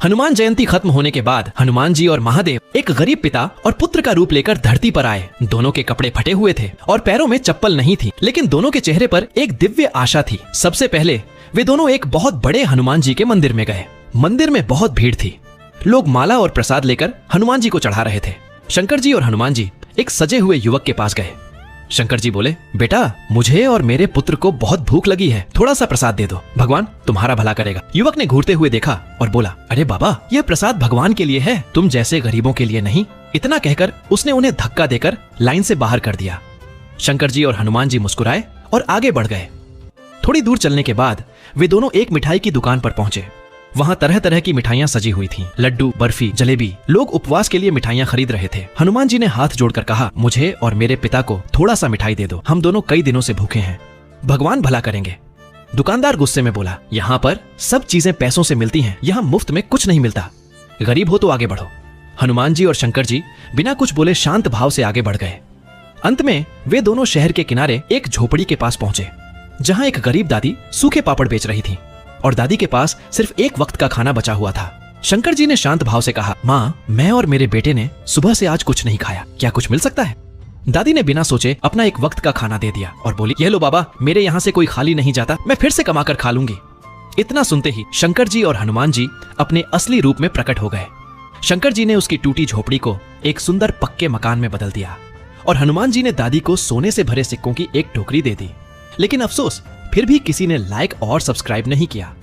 हनुमान जयंती खत्म होने के बाद हनुमान जी और महादेव एक गरीब पिता और पुत्र का रूप लेकर धरती पर आए। दोनों के कपड़े फटे हुए थे और पैरों में चप्पल नहीं थी, लेकिन दोनों के चेहरे पर एक दिव्य आशा थी। सबसे पहले वे दोनों एक बहुत बड़े हनुमान जी के मंदिर में गए। मंदिर में बहुत भीड़ थी। लोग माला और प्रसाद लेकर हनुमान जी को चढ़ा रहे थे। शंकर जी और हनुमान जी एक सजे हुए युवक के पास गए। शंकर जी बोले, बेटा, मुझे और मेरे पुत्र को बहुत भूख लगी है, थोड़ा सा प्रसाद दे दो, भगवान तुम्हारा भला करेगा। युवक ने घूरते हुए देखा और बोला, अरे बाबा, यह प्रसाद भगवान के लिए है, तुम जैसे गरीबों के लिए नहीं। इतना कहकर उसने उन्हें धक्का देकर लाइन से बाहर कर दिया। शंकर जी और हनुमान जी मुस्कुराए और आगे बढ़ गए। थोड़ी दूर चलने के बाद वे दोनों एक मिठाई की दुकान पर पहुंचे। वहां तरह तरह की मिठाइयां सजी हुई थीं, लड्डू, बर्फी, जलेबी। लोग उपवास के लिए मिठाइयां खरीद रहे थे। हनुमान जी ने हाथ जोड़कर कहा, मुझे और मेरे पिता को थोड़ा सा मिठाई दे दो, हम दोनों कई दिनों से भूखे हैं, भगवान भला करेंगे। दुकानदार गुस्से में बोला, यहाँ पर सब चीजें पैसों से मिलती हैं, यहाँ मुफ्त में कुछ नहीं मिलता, गरीब हो तो आगे बढ़ो। हनुमान जी और शंकर जी बिना कुछ बोले शांत भाव से आगे बढ़ गए। अंत में वे दोनों शहर के किनारे एक झोपड़ी के पास पहुंचे, जहां एक गरीब दादी सूखे पापड़ बेच रही थी और दादी के पास सिर्फ एक वक्त का खाना बचा हुआ था। शंकर जी ने शांत भाव से कहा, माँ, मैं और मेरे बेटे ने सुबह से आज कुछ नहीं खाया, क्या कुछ मिल सकता है? दादी ने बिना सोचे अपना एक वक्त का खाना दे दिया और बोली, यह लो बाबा, मेरे यहाँ से कोई खाली नहीं जाता, मैं फिर से कमा कर खा लूंगी। इतना सुनते ही शंकर जी और हनुमान जी अपने असली रूप में प्रकट हो गए। शंकर जी ने उसकी टूटी झोपड़ी को एक सुंदर पक्के मकान में बदल दिया और हनुमान जी ने दादी को सोने से भरे सिक्कों की एक टोकरी दे दी। लेकिन अफसोस, फिर भी किसी ने लाइक और सब्सक्राइब नहीं किया।